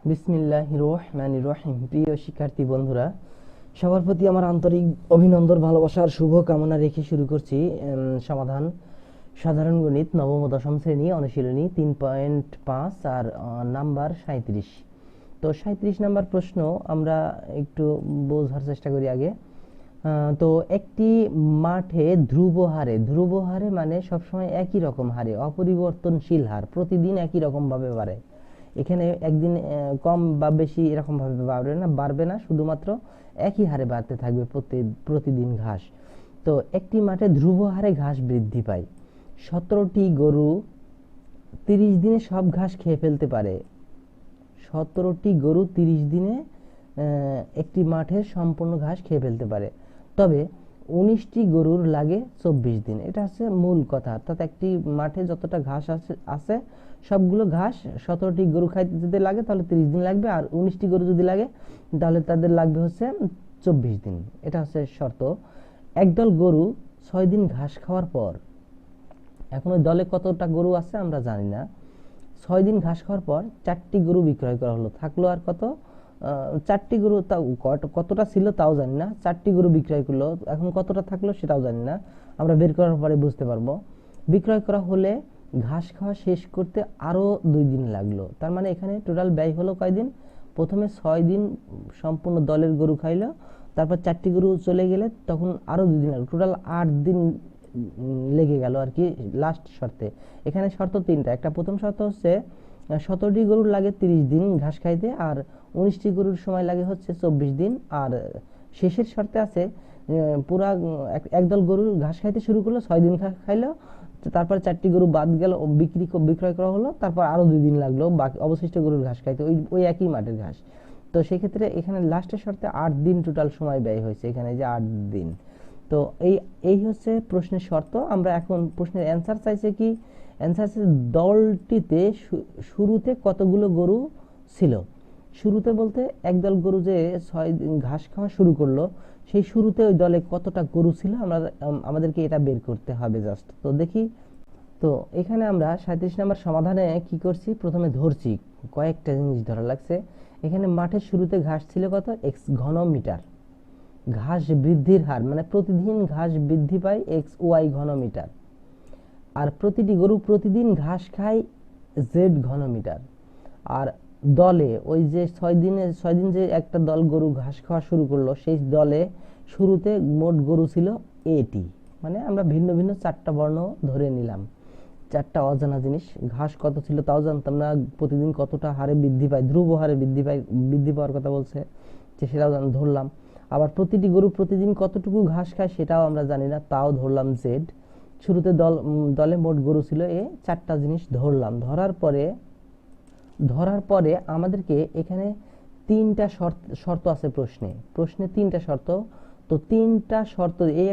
বিসমিল্লাহির রহমানির রহিম। প্রিয় শিক্ষার্থী বন্ধুরা, সবার প্রতি আমার আন্তরিক অভিনন্দন, ভালোবাসার শুভ কামনা রেখে শুরু করছি সমাধান সাধারণ গণিত নবম ও দশম শ্রেণী অনুশীলনী 3.5 আর নাম্বার 37। তো 37 নাম্বার প্রশ্ন আমরা একটু বোঝার চেষ্টা করি আগে। তো একটি মাঠে ধ্রুব হারে মানে সবসময় একই রকম হারে, অপরিবর্তনশীল হার, প্রতিদিন একই রকম ভাবে বাড়ে। এখানে একদিন কম বা বেশি এরকম ভাবে বাড়বে না, শুধুমাত্র একই হারে বাড়তে থাকবে প্রতিদিন ঘাস। তো একটি মাঠে ধ্রুব হারে ঘাস বৃদ্ধি পায়। 17টি গরু 30 দিনে সব ঘাস খেয়ে ফেলতে পারে। 17টি গরু 30 দিনে একটি মাঠের সম্পূর্ণ ঘাস খেয়ে ফেলতে পারে, তবে 19টি গরুর লাগে 24 দিন। এটা হচ্ছে মূল কথা। অর্থাৎ একটি মাঠে যতটা ঘাস আছে সবগুলো ঘাস 17টি গরু খাইতে যদি লাগে তাহলে 30 দিন লাগবে, আর 19টি গরু যদি লাগে তাহলে তাদের লাগবে হচ্ছে 24 দিন। এটা হচ্ছে শর্ত। একদল গরু 6 দিন ঘাস খাওয়ার পর, এখন ওই দলে কতটা গরু আছে আমরা জানি না, 6 দিন ঘাস খাওয়ার পর 4টি গরু বিক্রয় করা হলো। থাকলো আর কত? 4টি গরু, তাও কতটা ছিল তাও জানি না। 4টি গরু বিক্রয় করলো, এখন কতটা থাকলো সেটাও জানি না, আমরা বের করার পরে বুঝতে পারবো। বিক্রয় করা হলে ঘাস খাওয়া শেষ করতে আরো 2 দিন লাগলো। তার মানে এখানে টোটাল ব্যয় হলো কয়দিন? প্রথমে 6 দিন সম্পূর্ণ দলের গরু খাইলো, তারপর 4টি গরু চলে গেলে তখন আরো 2 দিন লাগলো, টোটাল 8 দিন লেগে গেল আর কি লাস্ট শর্তে। এখানে শর্ত 3টা। একটা প্রথম শর্ত হচ্ছে 17টি গরুর লাগে 30 দিন ঘাস খাইতে, আর 19টি গরুর সময় লাগে হচ্ছে 24 দিন। আর শেষের শর্তে আছে পুরা একদল গরু ঘাস খাইতে শুরু করলো, 6 দিন খাইলো, তারপর 4টি গরু বাদ গেল, বিক্রয় করা হলো, তারপর আরো 2 দিন লাগলো বাকি অবশিষ্ট গরুর ঘাস খাইতে, ওই একই মাঠের ঘাস। তো সেক্ষেত্রে এখানে লাস্টের শর্তে 8 দিন টোটাল সময় ব্যয় হয়েছে, এখানে যে 8 দিন। তো এই হচ্ছে প্রশ্নের শর্ত। আমরা এখন প্রশ্নের অ্যান্সার চাইছে কি? অ্যান্সার চাইছে দলটিতে শুরুতে কতগুলো গরু ছিল। শুরুতে বলতে একদল গরু যে 6 দিন ঘাস খাওয়া শুরু করলো, সেই শুরুতে ওই দলে কতটা গরু ছিল আমাদেরকে এটা বের করতে হবে জাস্ট। তো দেখি। তো এখানে আমরা 37 নম্বর সমাধানে কি করছি, প্রথমে ধরছি কয়েকটা জিনিস ধরা লাগছে। এখানে মাঠের শুরুতে ঘাস ছিল কত? x ঘন মিটার। ঘাস বৃদ্ধির হার মানে প্রতিদিন ঘাস বৃদ্ধি পায় xy ঘন মিটার, আর প্রতিটি গরু প্রতিদিন ঘাস খায় z ঘন মিটার। আর দলে ওই যে 6 দিন যে একটা দল গরু ঘাস খাওয়া শুরু করলো, সেই দলে শুরুতে মোট গরু ছিল এটি। মানে আমরা ভিন্ন ভিন্ন 4টা বর্ণ ধরে নিলাম, 4টা অজানা জিনিস। ঘাস কত ছিল তাও জানতাম না, প্রতিদিন কতটা হারে বৃদ্ধি পায়, ধ্রুব হারে বৃদ্ধি পাওয়ার কথা বলছে সেটাও ধরলাম। আবার প্রতিটি গরু প্রতিদিন কতটুকু ঘাস খায় সেটাও আমরা জানি না, তাও ধরলাম জেড। শুরুতে দলে মোট গরু ছিল 4টা জিনিস ধরলাম। ধরার পরে আমাদেরকে এখানে 3টা শর্ত আছে প্রশ্নে 3টা শর্ত। তো 3টা শর্ত, এই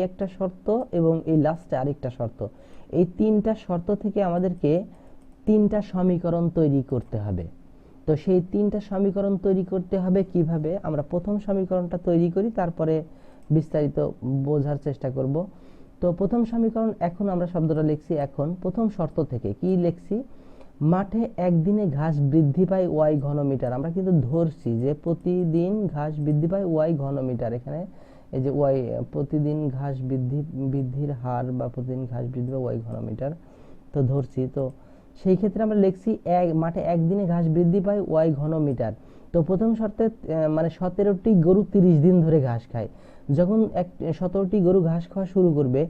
একটা শর্ত এবং এই লাস্টে আরেকটা শর্ত। এই 3টা শর্ত থেকে আমাদেরকে 3টা সমীকরণ তৈরি করতে হবে। তো সেই 3টা সমীকরণ তৈরি করতে হবে কিভাবে? আমরা প্রথম সমীকরণটা তৈরি করি, তারপরে বিস্তারিত বোঝার চেষ্টা করব। তো প্রথম সমীকরণ, এখন আমরা শব্দটা লিখছি, এখন প্রথম শর্ত থেকে কি লিখছি? মাঠে একদিনে ঘাস বৃদ্ধি পায় y ঘন মিটার। আমরা কিন্তু ধরছি যে প্রতিদিন ঘাস বৃদ্ধি পায় y ঘন মিটার। এখানে এই যে y, প্রতিদিন ঘাস বৃদ্ধির হার বা প্রতিদিন ঘাস বৃদ্ধি পায় y ঘন মিটার, তো ধরছি। তো সেই ক্ষেত্রে আমরা লিখছি মাঠে একদিনে ঘাস বৃদ্ধি পায় y ঘন মিটার। তো প্রথম শর্তে মানে 17টি গরু 30 দিন ধরে ঘাস খায়। যখন 17টি গরু ঘাস খাওয়া শুরু করবে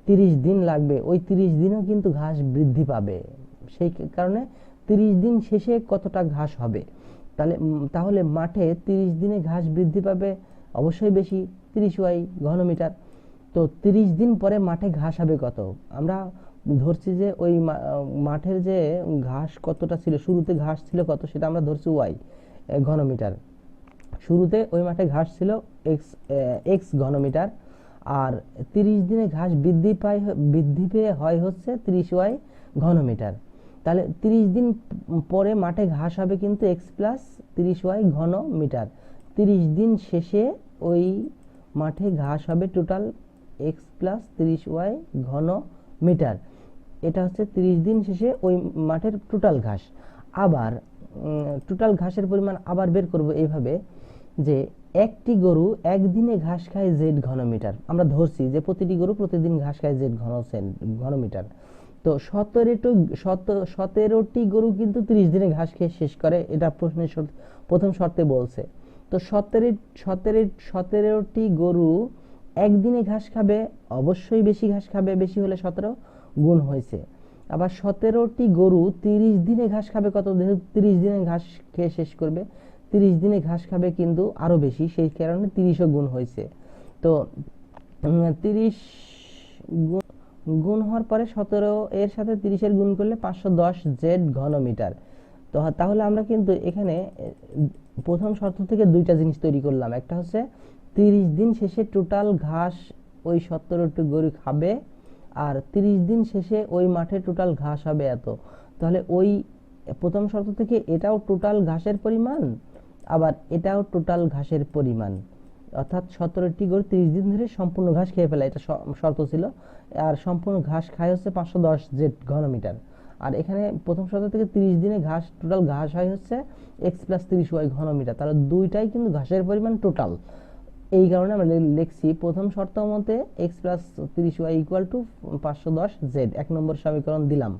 30 দিন লাগবে, ওই 30 দিনও কিন্তু ঘাস বৃদ্ধি পাবে। সেই কারণে 30 দিন শেষে কতটা ঘাস হবে, তাহলে মাঠে 30 দিনে ঘাস বৃদ্ধি পাবে অবশ্যই বেশি, 30y ঘন মিটার। তো 30 দিন পরে মাঠে ঘাস হবে কত? আমরা ধরছি যে ওই মাঠের যে ঘাস কতটা ছিল, শুরুতে ঘাস ছিল কত সেটা আমরা ধরছি y ঘন মিটার। শুরুতে ওই মাঠে ঘাস ছিল x ঘন মিটার, আর 30 দিনে ঘাস বৃদ্ধি পেয়ে হয় হচ্ছে 30y ঘন মিটার। তাহলে 30 দিন পরে মাঠে ঘাস হবে কিন্তু x প্লাস 30y ঘন মিটার। 30 দিন শেষে ওই মাঠে ঘাস হবে টোটাল x প্লাস 30y ঘন মিটার। এটা হচ্ছে 30 দিন শেষে ওই মাঠের টোটাল ঘাস। আবার টোটাল ঘাসের পরিমাণ আবার বের করব এইভাবে যে একটি গরু একদিনে ঘাস খায় জেড ঘনমিটার। আমরা ধরছি যে প্রতিটি গরু প্রতিদিন ঘাস খায় জেড ঘনমিটার। তো 17টি গরু কিন্তু 30 দিনে ঘাস খেয়ে শেষ করে, এটা প্রশ্নের প্রথম শর্তে বলছে। তো 17টি গরু একদিনে ঘাস খাবে, অবশ্যই বেশি ঘাস খাবে, বেশি হলে 17 গুণ হয়েছে। আবার 17টি গরু 30 দিনে ঘাস খাবে কত, 30 দিনে ঘাস খেয়ে শেষ করবে, 30 দিনে ঘাস খাবে কিন্তু আরো বেশি, সেই কারণে 30 গুণ হয়েছে। তো 30 গুণ হওয়ার পরে 17 এর সাথে 30 এর গুণ করলে 510 জেড ঘনমিটার। তো তাহলে আমরা কিন্তু এখানে প্রথম শর্ত থেকে দুইটা জিনিস তৈরি করলাম, একটা হচ্ছে 30 দিন শেষে টোটাল ঘাস ওই 17টি গরু খাবে, আর 30 দিন শেষে ওই মাঠে টোটাল ঘাস হবে এত। তাহলে ওই প্রথম শর্ত থেকে এটাও টোটাল ঘাসের পরিমাণ, আবার এটাও টোটাল ঘাসের পরিমাণ, অর্থাৎ 17টি গরু 30 দিন ধরে সম্পূর্ণ ঘাস খেয়ে ফেলে, এটা শর্ত ছিল। আর সম্পূর্ণ ঘাস খায় হচ্ছে 510 জেড ঘনমিটার। আর এখানে প্রথম শর্ত থেকে 30 দিনে ঘাস টোটাল ঘাস হয় হচ্ছে x + 30y ঘনমিটার। তাহলে দুইটাই কিন্তু ঘাসের পরিমাণ টোটাল। এই কারণে আমরা লিখছি প্রথম শর্ত মতে x + 30y = 510 জেড, 1 নম্বর সমীকরণ দিলাম।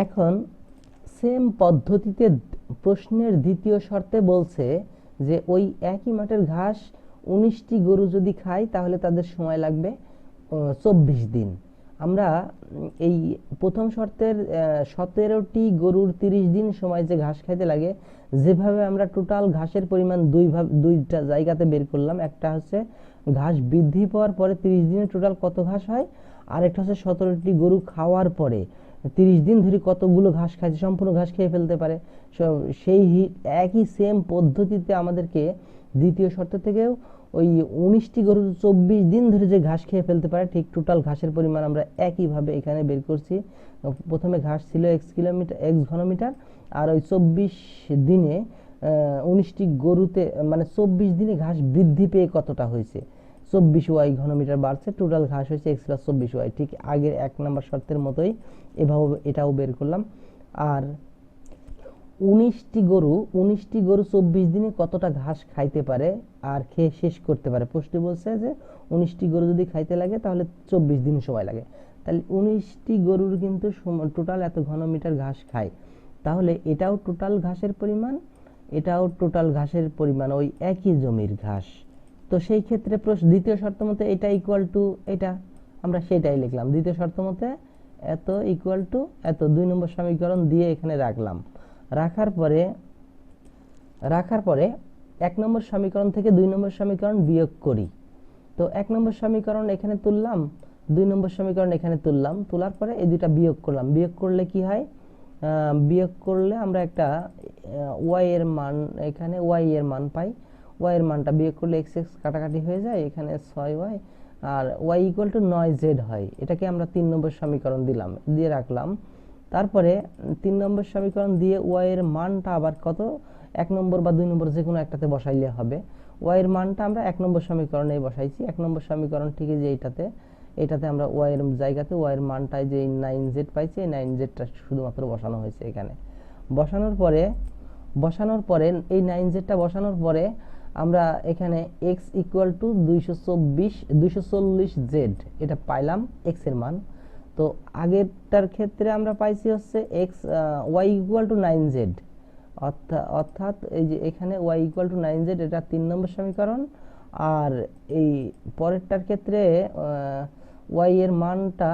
এখন সেম পদ্ধতিতে প্রশ্নের দ্বিতীয় শর্তে বলছে যে ওই একই মাঠের ঘাস 19টি গরু যদি খায় তাহলে তাদের সময় লাগবে 24 দিন। আমরা এই প্রথম শর্তের 17টি গরুর 30 দিন সময় যে ঘাস খাইতে লাগে, যেভাবে আমরা টোটাল ঘাসের পরিমাণ দুইটা জায়গাতে বের করলাম, একটা হচ্ছে ঘাস বৃদ্ধি পাওয়ার পরে 30 দিনে টোটাল কত ঘাস হয়, আর একটা হচ্ছে 17টি গরু খাওয়ার পরে 30 দিন ধরে কতগুলো ঘাস খাইছে, সম্পূর্ণ ঘাস খেয়ে ফেলতে পারে। সেই একই সেম পদ্ধতিতে আমাদেরকে দ্বিতীয় শর্ত থেকেও ওই 19টি গরু 24 দিন ধরে যে ঘাস খেয়ে ফেলতে পারে, ঠিক টোটাল ঘাসের পরিমাণ আমরা একইভাবে এখানে বের করছি। প্রথমে ঘাস ছিল x ঘনমিটার, আর ওই 24 দিনে 19টি গরুতে মানে 24 দিনে ঘাস বৃদ্ধি পেয়ে কতটা হয়েছে, 24y ঘনমিটার বাড়ছে, টোটাল ঘাস হয়েছে x + 24y। ঠিক আগের 1 নম্বর শর্তের মতোই এভাবে এটাও বের করলাম। আর 19টি গরু 24 দিনে কতটা ঘাস খাইতে পারে আর খেয়ে শেষ করতে পারে। প্রশ্নে বলছে যে 19টি গরু যদি খাইতে লাগে তাহলে 24 দিন সময় লাগে। তাহলে 19টি গরুর কিন্তু টোটাল এত ঘনমিটার ঘাস খায়, তাহলে এটাও টোটাল ঘাসের পরিমাণ, এটাও টোটাল ঘাসের পরিমাণ, ওই একই জমির ঘাস। তো সেই ক্ষেত্রে দ্বিতীয় শর্ত মতে এটা ইকুয়াল টু এটা, আমরা সেটাই লিখলাম। দ্বিতীয় শর্ত মতে এত ইকুয়াল টু এত, 2 নম্বর সমীকরণ দিয়ে এখানে রাখলাম। রাখার পরে 1 নম্বর সমীকরণ থেকে 2 নম্বর সমীকরণ বিয়োগ করি। তো 1 নম্বর সমীকরণ এখানে তুললাম, 2 নম্বর সমীকরণ এখানে তুললাম, তোলার পরে এই দুইটা বিয়োগ করলাম। বিয়োগ করলে কি হয়, বিয়োগ করলে আমরা একটা y এর মান, এখানে y এর মান পাই। y এর মানটা বিয়োগ করলে x কাটাকাটি হয়ে যায়, এখানে 6y, আর y = 9z হয়। এটাকে আমরা 3 নম্বর সমীকরণ দিলাম, দিয়ে রাখলাম। তারপরে 3 নম্বর সমীকরণ দিয়ে y এর মানটা আবার কত, 1 নম্বর বা 2 নম্বর যে কোনো একটাতে বসাইলে হবে। y এর মানটা আমরা 1 নম্বর সমীকরণে বসাইছি। 1 নম্বর সমীকরণ ঠিক যে এইটাতে আমরা y এর জায়গাতে y এর মানটাই যে 9z পাইছি, এই 9zটা শুধুমাত্র বসানো হয়েছে এখানে। বসানোর পরে এই 9zটা বসানোর পরে আমরা এখানে x = 240z এটা পাইলাম x এর মান। তো আগেরটার ক্ষেত্রে আমরা পাইছি হচ্ছে y = 9z, অর্থাৎ এই যে এখানে y = 9z, এটা 3 নম্বর সমীকরণ। আর এই পরেরটার ক্ষেত্রে y এর মানটা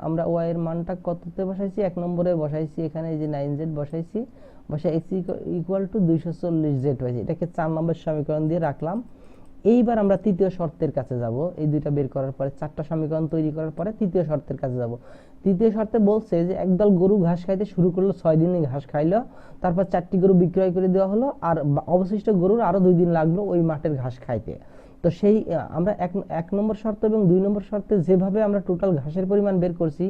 আমরা y এর মানটা কততে বসাইছি, 1 নম্বরে বসাইছি, এখানে এই যে 9z বসাইছি, বসে x = 240z পাইছি। এটাকে 4 নম্বর সমীকরণ দিয়ে রাখলাম। এইবার আমরা তৃতীয় শর্তের কাছে যাব। এই দুইটা বের করার পরে 4টা সমীকরণ তৈরি করার পরে তৃতীয় শর্তের কাছে যাব। তৃতীয় শর্তে বলছে যে একদল গরু ঘাস খাইতে শুরু করলো, 6 দিনে ঘাস খাইলো, তারপর 4টি গরু বিক্রয় করে দেওয়া হলো, আর অবশিষ্ট গরুর আরো 2 দিন লাগলো ওই মাঠের ঘাস খাইতে। তো সেই আমরা 1 নম্বর শর্ত এবং 2 নম্বর শর্তে যেভাবে আমরা টোটাল ঘাসের পরিমাণ বের করছি,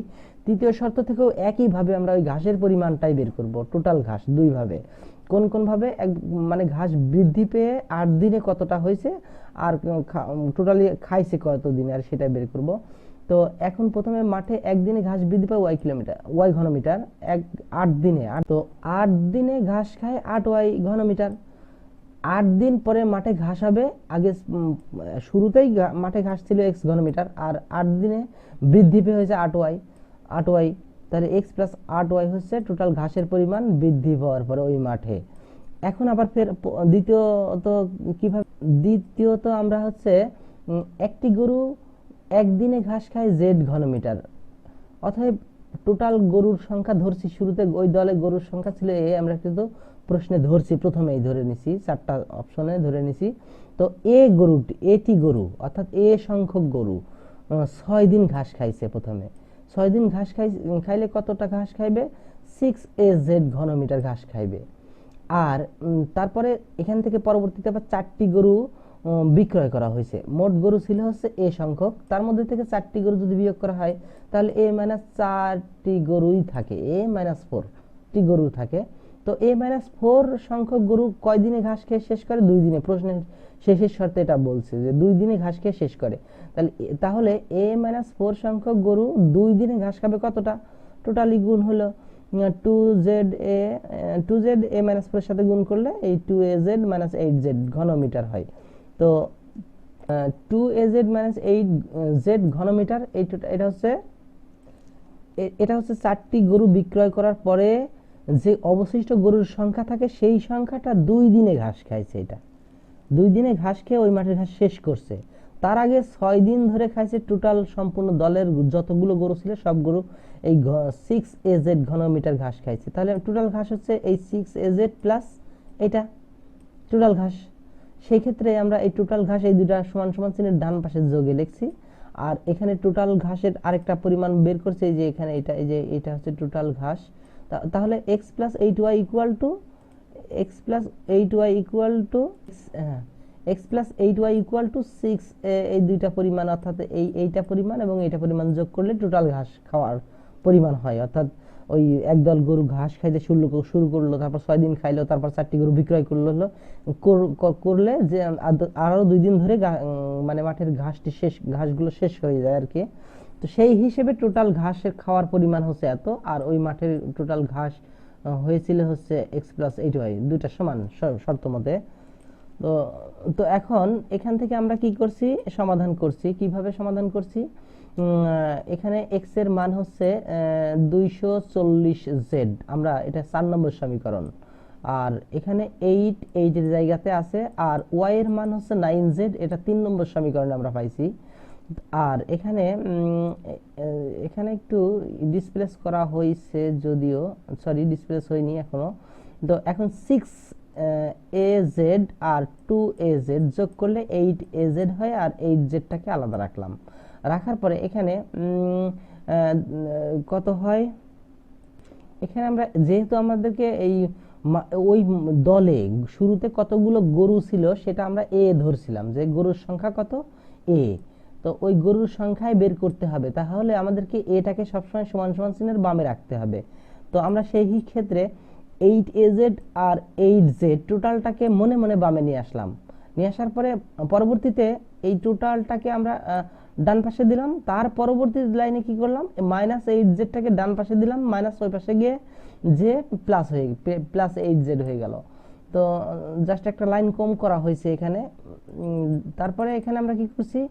তৃতীয় শর্ত থেকেও একইভাবে আমরা ওই ঘাসের পরিমাণটাই বের করব, টোটাল ঘাস দুইভাবে। কোন ভাবে, মানে ঘাস বৃদ্ধি পেয়ে 8 দিনে কতটা হয়েছে আর টোটালি খাইছে কত দিনে, আর সেটা বের করব। তো তো এখন প্রথমে মাঠে একদিনে ঘাস বৃদ্ধি পায় ওয়াই ঘনমিটার 8 দিনে। তো 8 দিনে ঘাস খায় 8 ওয়াই ঘনমিটার। 8 দিন পরে মাঠে ঘাস হবে, আগে শুরুতেই মাঠে ঘাস ছিল এক্স ঘনমিটার, আর 8 দিনে বৃদ্ধি পেয়ে হয়েছে 8 ওয়াই। তাহলে এক্স প্লাস 8 ওয়াই হচ্ছে টোটাল ঘাসের পরিমাণ বৃদ্ধি পাওয়ার পরে ওই মাঠে। এখন আবার ফের দ্বিতীয়ত আমরা হচ্ছে একটি গরু একদিনে ঘাস খায় জেড ঘনমিটার, অতএব টোটাল গরুর সংখ্যা ধরছি, শুরুতে ওই দলে গরুর সংখ্যা ছিল এ, আমরা কিন্তু প্রশ্নে ধরছি, প্রথমেই ধরে নিছি, 4টা অপশনে ধরে নিছি। তো এটি গরু অর্থাৎ এ সংখ্যক গরু 6 দিন ঘাস খাইছে। প্রথমে 6 দিন ঘাস খাইলে কতটা ঘাস খাইবে? 6az ঘনমিটার ঘাস খাইবে। আর তারপরে এখান থেকে পরবর্তীতে আবার 4টি গরু বিক্রয় করা হয়েছে। মোট গরু ছিল হচ্ছে এ সংখ্যক, তার মধ্যে থেকে 4টি গরু যদি বিয়োগ করা হয় তাহলে এ মাইনাস 4টি গরুই থাকে, এ মাইনাস 4টি গরু থাকে। তো এ মাইনাস 4 সংখ্যক গরু কয় দিনে ঘাস খেয়ে শেষ করে? 2 দিনে। প্রশ্নের শেষের শর্তে এটা বলছে যে 2 দিনে ঘাস খেয়ে শেষ করে। তাহলে এ মাইনাস 4 সংখ্যক গরু 2 দিনে ঘাস খাবে কতটা? টোটালি গুণ হলো 2z a মাইনাস 4 এর সাথে গুণ করলে এই 2az মাইনাস 8z ঘনমিটার হয়। তো 2az মাইনাস 8z ঘনমিটার, এটা হচ্ছে 4টি গরু বিক্রয় করার পরে যে অবশিষ্ট গরুর সংখ্যা থাকে সেই সংখ্যাটা 2 দিনে ঘাস খাইছে। এটা 2 দিনে ঘাস খেয়ে ওই মাঠের ঘাস শেষ করছে। তার আগে 6 দিন ধরে খাইছে টোটাল সম্পূর্ণ দলের যতগুলো গরু ছিল সব গরু এই 6az ঘনমিটার ঘাস খাইছে। তাহলে টোটাল ঘাস হচ্ছে এই 6az প্লাস এটা টোটাল ঘাস। সেই ক্ষেত্রে আমরা এই টোটাল ঘাস এই দুটা সমান সমান চিহ্নের ডান পাশে যোগে লিখছি। আর এখানে টোটাল ঘাসের আরেকটা পরিমাণ বের করছে, এই যে এখানে এটা হচ্ছে টোটাল ঘাস। তাহলে x plus 8y equal to x plus 8y equal to 6, এই দুইটা পরিমাণ অর্থাৎ এইটা পরিমাণ এবং এইটা পরিমাণ যোগ করলে টোটাল ঘাস খাওয়ার পরিমাণ হয়। অর্থাৎ ওই একদল গরু ঘাস খাইতে শুরু করলো, তারপর 6 দিন খাইলো, তারপর 4টি গরু বিক্রয় করলে যে আরো 2 দিন ধরে মানে মাঠের ঘাসগুলো শেষ হয়ে যায় আর কি। তো সেই হিসেবে টোটাল ঘাসের খাওয়ার পরিমাণ হচ্ছে এত, আর ওই মাঠের টোটাল ঘাস হয়েছিল হচ্ছে x প্লাস 8y, দুইটা সমান শর্ত মতে। তো এখন এখান থেকে আমরা কি করছি? সমাধান করছি। কিভাবে সমাধান করছি? এখানে x এর মান হচ্ছে 240z, আমরা এটা 4 নম্বর সমীকরণ। আর এখানে 8 এর জায়গাতে আছে, আর y এর মান হচ্ছে 9z, এটা 3 নম্বর সমীকরণে আমরা পাইছি। আর এখানে একটু ডিসপ্লেস করা হয়েছে, যদিও ডিসপ্লেস হয়নি এখনো। তো এখন 6az আর 2az যোগ করলে 8az হয়, আর 8zটাকে আলাদা রাখার পরে এখানে কত হয়? এখানে আমরা যেহেতু আমাদেরকে ওই দলে শুরুতে কতগুলো গরু ছিল সেটা আমরা এ ধরছিলাম, যে গরুর সংখ্যা কত? এ। তো ওই গরুর সংখ্যায় বের করতে হবে, তাহলে আমাদেরকে এটাকে সবসময় সমান সমান চিহ্নের বামে রাখতে হবে। তো আমরা সেই ক্ষেত্রে 8az আর 8z টোটালটাকে মনে মনে বামে নিয়ে আসার পরে পরবর্তীতে এই টোটালটাকে আমরা ডান পাশে দিলাম। তার পরবর্তী লাইনে কি করলাম? মাইনাস 8zটাকে ডান পাশে দিলাম, মাইনাস ওই পাশে গিয়ে যে প্লাস 8z হয়ে গেল। তো জাস্ট একটা লাইন কম করা হয়েছে এখানে। তারপরে এখানে আমরা কি করছি?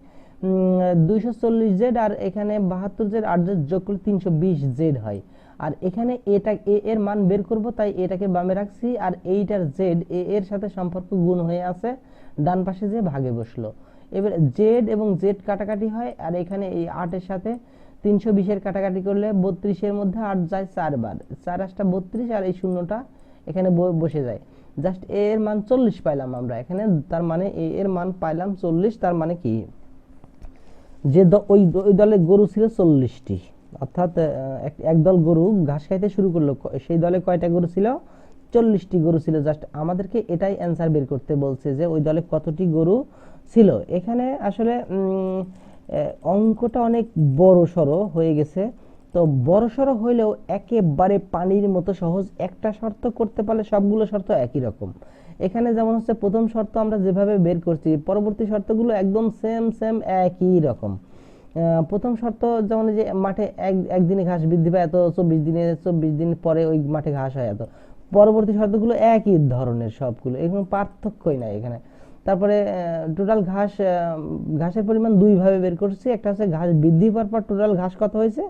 240z আর এখানে 72z 8z যোগ করলে 320z হয়। আর এখানে এর মান বের করব, তাই এটাকে বামে রাখছি, আর এইটার z এর সাথে সম্পর্ক গুণ হয়ে আছে, ডান পাশে যে ভাগে বসলো। এবার z এবং z কাটাকাটি হয়, আর এখানে এই 8 এর সাথে 320 এর কাটাকাটি করলে 32 এর মধ্যে 8 যায় 4 বার, 4 8টা 32, আর এই শূন্যটা এখানে বসে যায়। জাস্ট এর মান 40 পাইলাম আমরা এখানে, তার মানে এর মান পাইলাম 40। তার মানে কি? যে ওই দলে গরু ছিল 40টি, অর্থাৎ একদল গরু ঘাস খাইতে শুরু করলো, সেই দলে কয়টা গরু ছিল? 40টি গরু ছিল। জাস্ট আমাদেরকে এটাই অ্যান্সার বের করতে বলছে যে ওই দলে কতটি গরু ছিল। এখানে আসলে অঙ্কটা অনেক বড় সড়ো হয়ে গেছে। তো বড় সড়ো হইলেও একেবারে পানির মতো সহজ। একটা শর্ত করতে পারলে সবগুলো শর্ত একই রকম। এখানে যেমন হচ্ছে প্রথম শর্ত আমরা যেভাবে বের করছি, পরবর্তী শর্তগুলো একদম সেম একই রকম। প্রথম শর্ত যেমন যে মাঠে একদিনে ঘাস বৃদ্ধি পায় এত, 24 দিন পরে ওই মাঠে ঘাস হয় এত। পরবর্তী শর্তগুলো একই ধরনের সবগুলো, এখানে পার্থক্যই নাই এখানে। তারপরে টোটাল ঘাসের পরিমাণ দুই ভাবে বের করছি, একটা হচ্ছে ঘাস বৃদ্ধি পাওয়ার পর টোটাল ঘাস কত হয়েছে,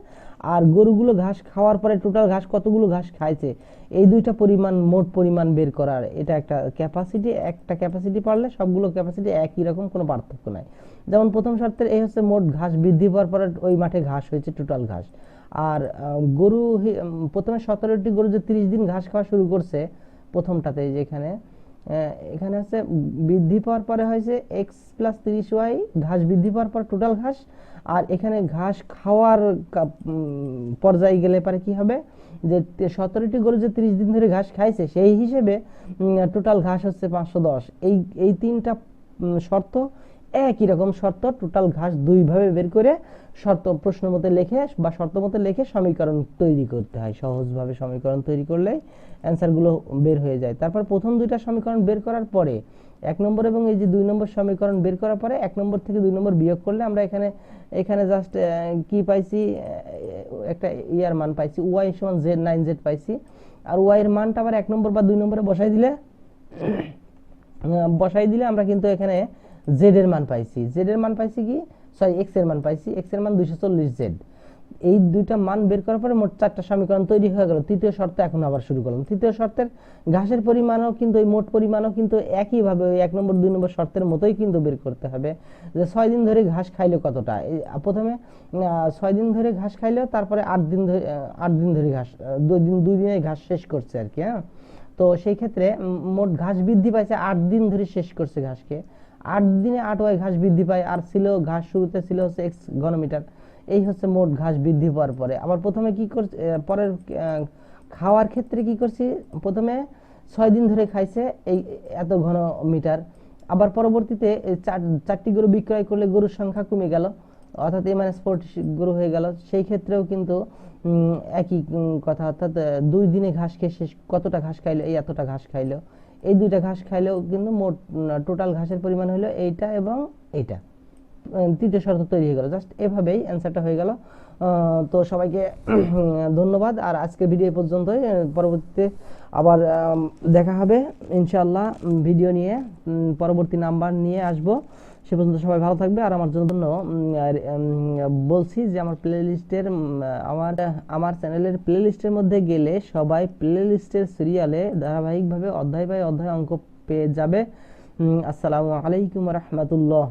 আর গরুগুলো ঘাস খাওয়ার পরে টোটাল ঘাস কতগুলো ঘাস খাইছে। এই দুইটা পরিমাণ মোট পরিমাণ বের করার এটা একটা ক্যাপাসিটি। একটা ক্যাপাসিটি পারলে সবগুলো ক্যাপাসিটি একই রকম, কোনো পার্থক্য নাই। যেমন প্রথম শর্তের এই হচ্ছে মোট ঘাস বৃদ্ধি পাওয়ার পরে ওই মাঠে ঘাস হয়েছে টোটাল ঘাস। আর গরু প্রথমে 17টি গরু যে 30 দিন ঘাস খাওয়া শুরু করছে প্রথমটাতে, যেখানে এখানে হচ্ছে বৃদ্ধি পাওয়ার পরে হয়েছে x+30y ঘাস বৃদ্ধি পাওয়ার পর টোটাল ঘাস। আর এখানে ঘাস খাওয়ার পর্যায়ে গেলে পারে কি হবে, যে 17টি গরু যে 30 দিন ধরে ঘাস খাইছে সেই হিসেবে টোটাল ঘাস হচ্ছে 510। এই তিনটা শর্ত একই রকম শর্ত, টোটাল ঘাস দুই ভাবে বের করে শর্ত প্রশ্ন মতে লিখে বা শর্ত মতে লিখে সমীকরণ তৈরি করতে হয়। সহজভাবে সমীকরণ তৈরি করলেই অ্যান্সার গুলো বের হয়ে যায়। তারপর প্রথম দুইটা সমীকরণ বের করার পরে 1 নম্বর এবং এই যে 2 নম্বর সমীকরণ বের করার পরে 1 নম্বর থেকে 2 নম্বর বিয়োগ করলে আমরা এখানে জাস্ট কি পাইছি, একটা ইয়ার মান পাইছি, y সমান z9z পাইছি। আর y এর মানটা আবার 1 নম্বর বা 2 নম্বরে বসাই দিলে আমরা কিন্তু এখানে z এর মান পাইছি। z এর মান পাইছি কি, সরি x এর মান পাইছি, x এর মান 240z। এই দুইটা মান বের করার পরে মোট 4টা সমীকরণ তৈরি হয়ে গেল। তৃতীয় শর্ত এখন আবার শুরু করলাম। তৃতীয় শর্তের ঘাসের পরিমাণও কিন্তু এই মোট পরিমাণও কিন্তু একই ভাবে ওই 1 নম্বর 2 নম্বর শর্তের মতোই কিন্তু বের করতে হবে, যে 6 দিন ধরে ঘাস খাইলে কতটা। প্রথমে 6 দিন ধরে ঘাস খাইলেও, তারপরে 8 দিন ধরে ঘাস, 2 দিনে ঘাস শেষ করছে আর কি। হ্যাঁ, তো সেই ক্ষেত্রে মোট ঘাস বৃদ্ধি পাইছে 8 দিন ধরে শেষ করছে ঘাসকে। 8 দিনে 8y ঘাস বৃদ্ধি পায়, আর ছিল ঘাস শুরুতে ছিল হচ্ছে x ঘনমিটার। এই হচ্ছে মোট ঘাস বৃদ্ধি পাওয়ার পরে। আবার প্রথমে কি করছে, পরের খাওয়ার ক্ষেত্রে কি করছি, প্রথমে 6 দিন ধরে খাইছে এই এত ঘন মিটার। আবার পরবর্তীতে 4টি গরু বিক্রয় করলে গরুর সংখ্যা কমে গেল, অর্থাৎ a-40 গরু হয়ে গেল। সেই ক্ষেত্রেও কিন্তু একই কথা, অর্থাৎ 2 দিনে ঘাস খেয়ে শেষ কতটা ঘাস খাইলো, এই এতটা ঘাস খাইলো। এই দুইটা ঘাস খাইলেও কিন্তু মোট টোটাল ঘাসের পরিমাণ হলো এইটা এবং এইটা। তৃতীয় শর্ত তৈরি হয়ে গেল। জাস্ট এভাবেই অ্যান্সারটা হয়ে গেল। তো সবাইকে ধন্যবাদ। আর আজকের ভিডিও পর্যন্তই, পরবর্তীতে আবার দেখা হবে ইনশাআল্লাহ ভিডিও নিয়ে, পরবর্তী নাম্বার নিয়ে আসব। সে পর্যন্ত সবাই ভালো থাকবে। আর আমার জন্য বলছি যে আমার প্লেলিস্টের আমার চ্যানেলের প্লেলিস্টের মধ্যে গেলে সবাই প্লেলিস্টের সিরিয়ালে ধারাবাহিকভাবে অধ্যায় বাই অধ্যায় অঙ্ক পেয়ে যাবে। আসসালামু আলাইকুম ওয়া রাহমাতুল্লাহ।